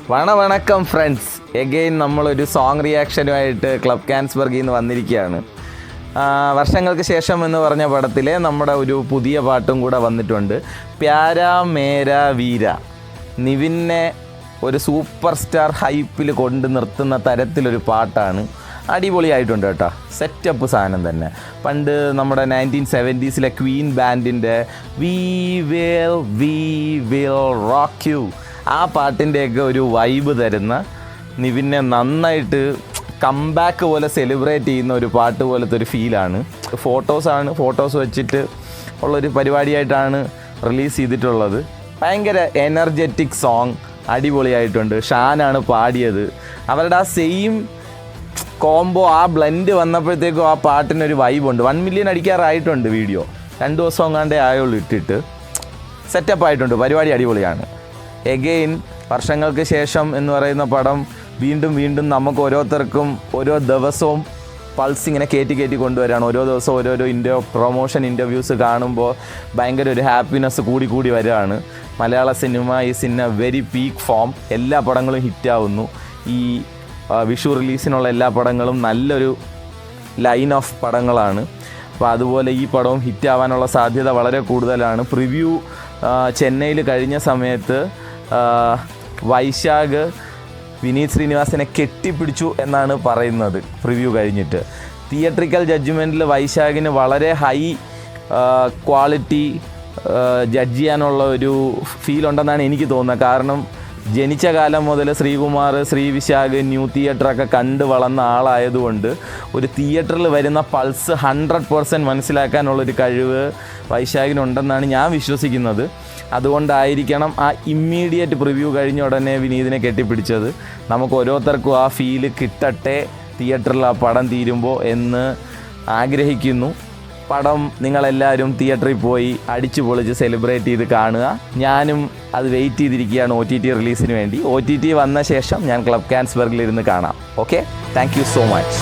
വണക്കം friends, again നമ്മളൊരു song റിയാക്ഷനുമായിട്ട് club ക്യാൻസ്ബർഗിൽ നിന്ന് വന്നിരിക്കുകയാണ്. വർഷങ്ങൾക്ക് ശേഷം എന്ന് പറഞ്ഞ പടത്തിലെ നമ്മുടെ ഒരു പുതിയ പാട്ടും കൂടെ വന്നിട്ടുണ്ട്. പ്യാരാ മേരാ വീര. നിവിനെ ഒരു സൂപ്പർ സ്റ്റാർ ഹൈപ്പിൽ കൊണ്ട് നിർത്തുന്ന തരത്തിലൊരു പാട്ടാണ്. അടിപൊളിയായിട്ടുണ്ട് കേട്ടോ, സെറ്റപ്പ് സാധനം തന്നെ. പണ്ട് നമ്മുടെ 1970s ക്വീൻ ബാൻഡിൻ്റെ വി വിൽ റോക്ക് യു ആ പാട്ടിൻ്റെയൊക്കെ ഒരു വൈബ് തരുന്ന, നിവിനെ നന്നായിട്ട് കംബാക്ക് പോലെ സെലിബ്രേറ്റ് ചെയ്യുന്ന ഒരു പാട്ട് പോലത്തെ ഒരു ഫീലാണ്. ഫോട്ടോസ് വെച്ചിട്ട് ഉള്ളൊരു പരിപാടിയായിട്ടാണ് റിലീസ് ചെയ്തിട്ടുള്ളത്. ഭയങ്കര എനർജറ്റിക് സോങ്, അടിപൊളിയായിട്ടുണ്ട്. ഷാനാണ് പാടിയത്. അവരുടെ ആ സെയിം കോംബോ, ആ ബ്ലെൻഡ് വന്നപ്പോഴത്തേക്കും ആ പാട്ടിനൊരു വൈബുണ്ട്. 1 മില്യൺ അടിക്കാറായിട്ടുണ്ട് വീഡിയോ. 2 ദിവസം എങ്ങാണ്ടേ ആയുള്ളൂ ഇട്ടിട്ട്. സെറ്റപ്പായിട്ടുണ്ട്, പരിപാടി അടിപൊളിയാണ്. എഗെയിൻ വർഷങ്ങൾക്ക് ശേഷം എന്ന് പറയുന്ന പടം വീണ്ടും നമുക്ക് ഓരോരുത്തർക്കും ഓരോ ദിവസവും പൾസ് ഇങ്ങനെ കയറ്റി കൊണ്ടുവരാണ്. ഓരോ ദിവസവും ഓരോരോ പ്രൊമോഷൻ ഇൻ്റർവ്യൂസ് കാണുമ്പോൾ ഭയങ്കര ഒരു ഹാപ്പിനെസ് കൂടി വരികയാണ്. മലയാള cinema is in A very peak form. എല്ലാ പടങ്ങളും ഹിറ്റാവുന്നു. ഈ വിഷു റിലീസിനുള്ള എല്ലാ പടങ്ങളും നല്ലൊരു ലൈൻ ഓഫ് പടങ്ങളാണ്. അപ്പോൾ അതുപോലെ ഈ പടവും ഹിറ്റാവാനുള്ള സാധ്യത വളരെ കൂടുതലാണ്. പ്രിവ്യൂ ചെന്നൈയിൽ കഴിഞ്ഞ സമയത്ത് വൈശാഖ് വിനീത് ശ്രീനിവാസനെ കെട്ടിപ്പിടിച്ചു എന്നാണ് പറയുന്നത്. പ്രിവ്യൂ കഴിഞ്ഞിട്ട് തിയേറ്ററിക്കൽ ജഡ്ജ്മെൻറ്റിൽ വൈശാഖിന് വളരെ ഹൈ ക്വാളിറ്റി ജഡ്ജ് ചെയ്യാനുള്ള ഒരു ഫീൽ ഉണ്ടെന്നാണ് എനിക്ക് തോന്നുന്നത്. കാരണം ജനിച്ച കാലം മുതൽ ശ്രീകുമാർ, ശ്രീവിശാഖ്, ന്യൂ തിയേറ്ററൊക്കെ കണ്ട് വളർന്ന ആളായതുകൊണ്ട് ഒരു തിയേറ്ററിൽ വരുന്ന പൾസ് 100% മനസ്സിലാക്കാനുള്ളൊരു കഴിവ് വൈശാഖിനുണ്ടെന്നാണ് ഞാൻ വിശ്വസിക്കുന്നത്. അതുകൊണ്ടായിരിക്കണം ആ ഇമ്മീഡിയറ്റ് പ്രിവ്യൂ കഴിഞ്ഞ ഉടനെ വിനീതിനെ കെട്ടിപ്പിടിച്ചത്. നമുക്ക് ഓരോരുത്തർക്കും ആ ഫീല് കിട്ടട്ടെ തിയേറ്ററിൽ ആ പടം തീരുമ്പോൾ എന്ന് ആഗ്രഹിക്കുന്നു. പടം നിങ്ങളെല്ലാവരും തിയേറ്ററിൽ പോയി അടിച്ചു പൊളിച്ച് സെലിബ്രേറ്റ് ചെയ്ത് കാണുക. ഞാനും അത് വെയിറ്റ് ചെയ്തിരിക്കുകയാണ് OTT റിലീസിന് വേണ്ടി. OTT വന്ന ശേഷം ഞാൻ ക്ലബ് ക്യാൻസ്ബർഗിലിരുന്ന് കാണാം. Okay, thank you so much.